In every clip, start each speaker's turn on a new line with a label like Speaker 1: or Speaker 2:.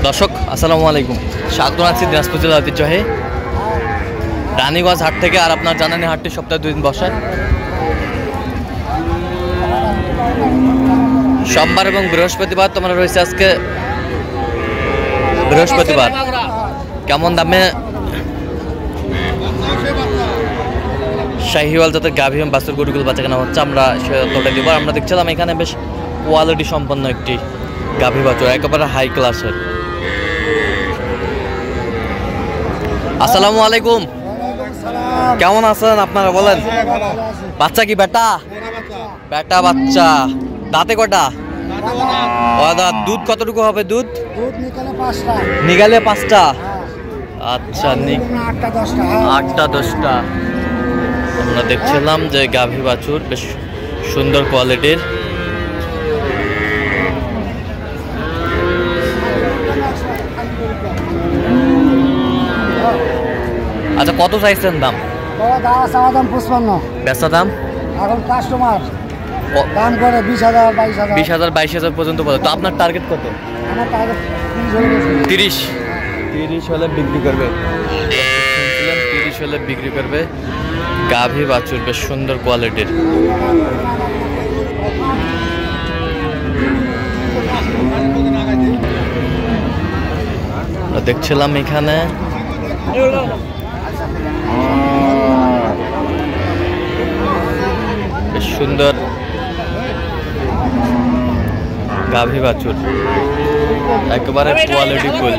Speaker 1: দর্শক আসসালামু আলাইকুম, স্বাগত আছি দিনাজপুর জেলার ঐতিহ্যবাহী রানীগঞ্জ হাট থেকে। আর আপনার জানেন হাটটি সপ্তাহে 2 দিন বসে, সোমবার এবং বৃহস্পতিবার। তোমরা রয়েছে আজকে বৃহস্পতিবার। কেমন দামে শাহিওয়াল জাতের গাভী এবং বাছুর গরুগুলো বাচ্চা কেনা হচ্ছে আমরা সে তথ্যটা দিব। আমরা দেখছিলাম এখানে বেশ কোয়ালিটি সম্পন্ন একটি গাভী বাছুর, একেবারে হাই ক্লাসের। আসসালামু আলাইকুম, কেমন আছেন আপনারা বলেন? বাচ্চা কি বেটা? বেটা বাচ্চা, দাঁতে কটা? দুধ কতটুকু হবে? দুধ নিগালে 5টা। আচ্ছা, 8টা 10টা। আমরা দেখছিলাম যে গাভী বাছুর বেশ সুন্দর কোয়ালিটির। আচ্ছা, কত চাইছেন দাম? বেচা দাম
Speaker 2: এখন কাস্টমার দাম করে 20,000
Speaker 1: 22,000 পর্যন্ত বলে। তো আপনার টার্গেট কত?
Speaker 2: আমার টার্গেট
Speaker 1: 30 হলে বিক্রি করবে। 30 হলে বিক্রি করবে। গাভী বাছুর বেশ সুন্দর কোয়ালিটির। দেখছিলাম এখানে বেশ সুন্দর গাভী বাছুর, একেবারে কোয়ালিটি ফুল।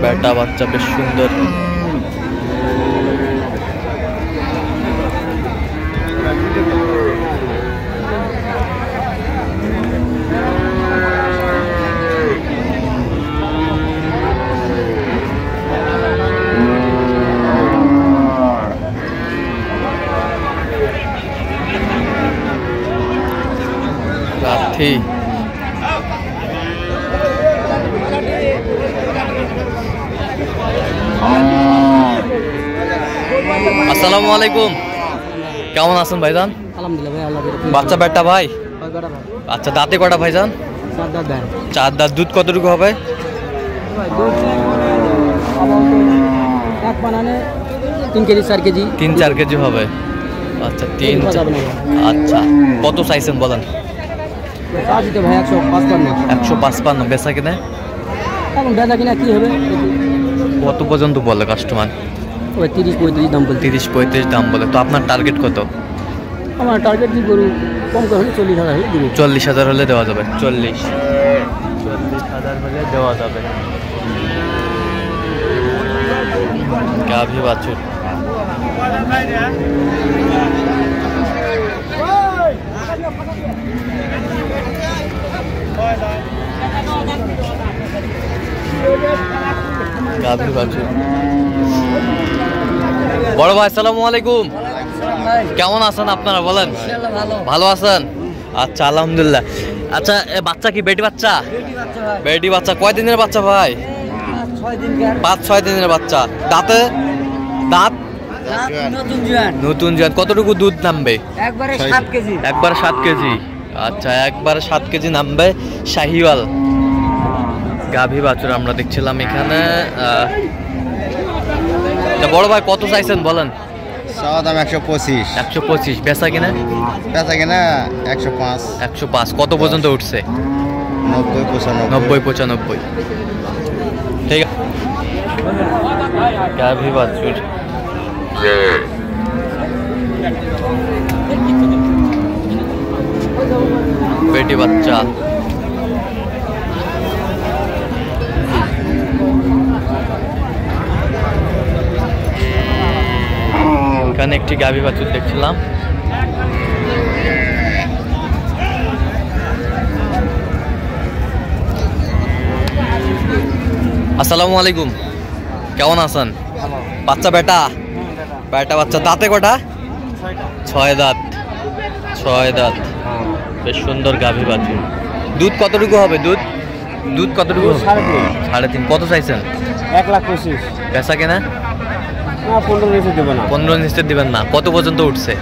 Speaker 1: বেটা বাচ্চা বেশ সুন্দর। রাথি আসসালামু আলাইকুম, কেমন আছেন ভাইজান?
Speaker 2: আলহামদুলিল্লাহ ভাই, আল্লাহ
Speaker 1: বাচ্চা বেটা ভাই? আচ্ছা, দাঁতে কটা ভাইজান? 4 দাঁত। দুধ কতটুকু হবে?
Speaker 2: এক বানানে 3 কেজি 4 কেজি
Speaker 1: 3-4 কেজি হবে। আচ্ছা, 3। আচ্ছা, কত চাইছেন বলেন?
Speaker 2: ভাই
Speaker 1: 155। বেচা কিনে
Speaker 2: এখন বেচা কিনা কি হবে?
Speaker 1: কত পর্যন্ত বলে কাস্টমার?
Speaker 2: 30-35 দাম বলে।
Speaker 1: 30-35 দাম বলে। তো আপনার টার্গেট কত?
Speaker 2: আমার টার্গেট কি গরু কম করে হলে 40,000 হলে দিব।
Speaker 1: 40,000 হলে দেওয়া যাবে। 40,000 হলে দেওয়া যাবে। গাভী বাছুর বড় ভাই আসসালামু আলাইকুম, কেমন আছেন আপনারা বলেন? ভালো আছেন? আচ্ছা, আলহামদুলিল্লাহ। আচ্ছা, বাচ্চা কি বেটি বাচ্চা? বেটি বাচ্চা। কয় দিনের বাচ্চা ভাই? 5-6 দিনের বাচ্চা। দাঁত নতুন জোয়ান। কতটুকু দুধ নামবে?
Speaker 2: একবারে 7 কেজি।
Speaker 1: একবার 7 কেজি। আচ্ছা, একবার 7 কেজি নামবে। শাহিওয়াল গাভী বাছুর আমরা দেখছিলাম এখানে। বড় ভাই কত চাইছেন বলেন?
Speaker 3: দাম 125।
Speaker 1: 125। বেচা কিনা 105। কত পর্যন্ত উঠছে? 90-95। ঠিক আছে। গাভী বাছুর বেটি বাচ্চা। এখানে একটি গাভী বাছুর দেখছিলাম। আসসালামু আলাইকুম, কেমন আছেন? বাচ্চা বেটা বেটা বাচ্চা, দাঁতে কটা? 6 দাঁত। 6 দাঁত, বেশ সুন্দর গাভী বাছুর। দুধ কতটুকু হবে? দুধ কতটুকু? 3.5। কত চাইছেন?
Speaker 2: 1,25,000।
Speaker 1: বেচা কেনা?
Speaker 2: না, 15 নিচে দেবে না।
Speaker 1: 15 নিচে দিবেন না। কত পর্যন্ত উঠছে?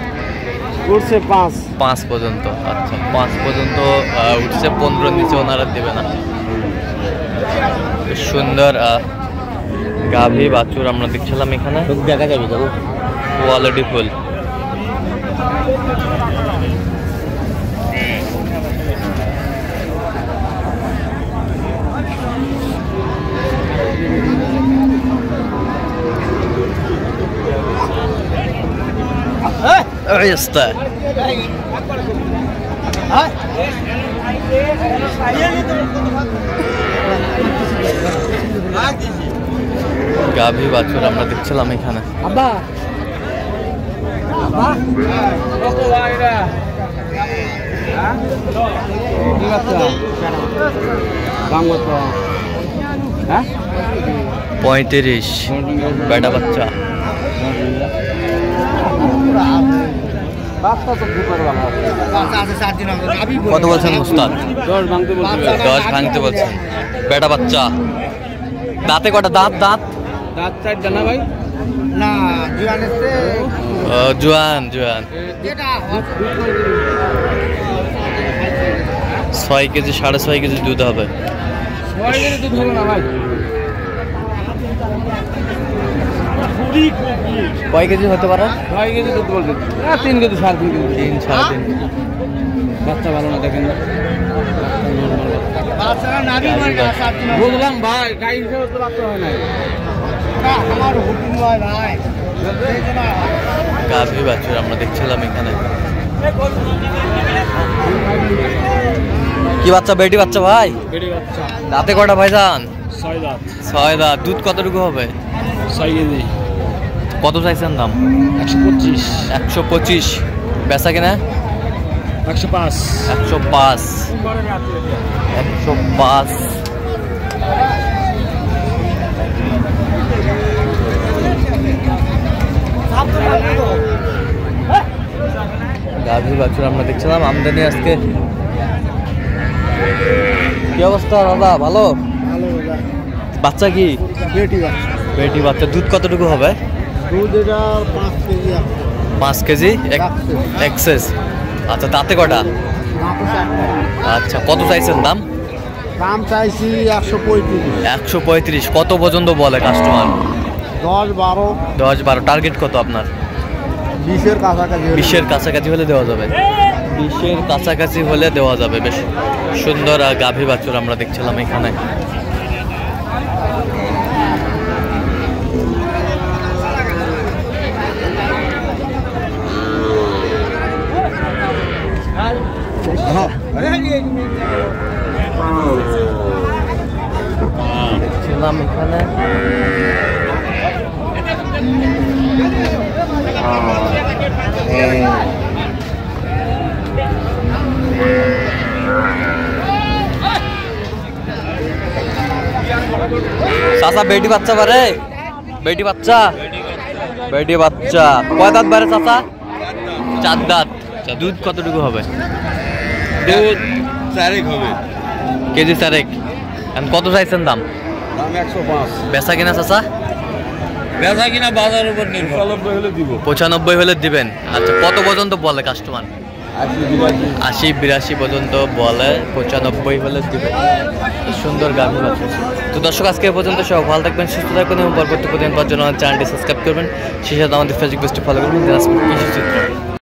Speaker 2: উঠছে 5।
Speaker 1: 5 পর্যন্ত। আচ্ছা, 5 পর্যন্ত উঠছে, 15 নিচে ওনারা দেবে না। বেশ সুন্দর গাভী বাছুর আমরা দেখছিলাম এখানে।
Speaker 2: দেখা যাবে তো
Speaker 1: কোয়ালিটি ফুল। عيستا গাভী বাছুর আমরা দেখছিলাম এখানে।
Speaker 2: আব্বা আব্বা কত ভাইরা হ্যাঁ ঠিক আছে বাংলা হ্যাঁ
Speaker 1: 35 বেটা বাচ্চা। কত বলছেন উস্তাদ? 10 ভাঙতে বলছেন। বেটা বাচ্চা, দাঁতে কটা? দাঁত
Speaker 2: 4 জানা ভাই
Speaker 3: না
Speaker 1: জোয়ান। 6 কেজি 6.5 কেজি দুধ হবে।
Speaker 2: 6 কেজি দুধ হবে না ভাই।
Speaker 1: কয় কেজি হতে পারে?
Speaker 2: 6 কেজি দুধ বলতে 3 কেজি 3.5 কেজি।
Speaker 1: 3 3.5।
Speaker 2: বাচ্চা ভালো না, দেখেন বুঝলাম ভাই, গাই হিসেবে তো বাচ্চা হয় নাই।
Speaker 1: গাভী বাছুর আমরা দেখছিলাম এখানে। কি বাচ্চা? বেটি বাচ্চা ভাই। দাঁতে কটা ভাইজান?
Speaker 2: 6 দাঁত।
Speaker 1: 6 দাঁত। দুধ কতটুকু হবে?
Speaker 2: 6 কেজি।
Speaker 1: কত চাইছেন দাম?
Speaker 2: 125।
Speaker 1: 125। বেচা কিনা?
Speaker 2: 105।
Speaker 1: 105। 105। গাভী বাছুর আমরা দেখছিলাম। আমদানি আজকে কি অবস্থা দাদা? ভালো? বাচ্চা কি? বেটি বাচ্চা। দুধ কতটুকু হবে?
Speaker 3: দুধ এটা 5 কেজি।
Speaker 1: 5 KG access. আচ্ছা, দাঁতে কটা? আচ্ছা, কত চাইছেন দাম?
Speaker 3: দাম চাইছি 135।
Speaker 1: 135। কত পর্যন্ত বলে কাস্টমার?
Speaker 3: 10-12।
Speaker 1: টার্গেট কত আপনার?
Speaker 3: 20-এর কাছাকাছি।
Speaker 1: 20-এর কাছাকাছি হলে দেওয়া যাবে। 20-এর কাছাকাছি হলে দেওয়া যাবে। বেশ সুন্দর গাভী বাছুর আমরা দেখছিলাম এখানে। ছিলাম এখানে। চাচা বেটি বাচ্চা বারে? বেটি বাচ্চা কয় দাঁত বারে চাচা? 4 দাঁত। দুধ কতটুকু হবে?
Speaker 3: দুধ 4 হবে।
Speaker 1: কেজি 4। কত চাইছেন দাম?
Speaker 3: দাম 105।
Speaker 1: বেচা কিনা চাচা?
Speaker 3: বেচা কিনা বাজার উপর নির্ভর। 95 হলে দিব।
Speaker 1: 95 হলে দিবেন। আচ্ছা, কত পর্যন্ত বলে কাস্টমার? 80-82 পর্যন্ত বলে। 95 হলে দিবেন। সুন্দর গাভী বাছুর। তো দর্শক, আজকে পর্যন্ত সব ভালো থাকবেন, সুস্থ থাকবেন এবং পরবর্তী প্রতিদিন পাওয়ার জন্য চ্যানেলটি সাবস্ক্রাইব করবেন। সেই সাথে আমাদের ফেসবুক পেজটি ফলো করবেন। দিনাজপুর কৃষি চিত্র।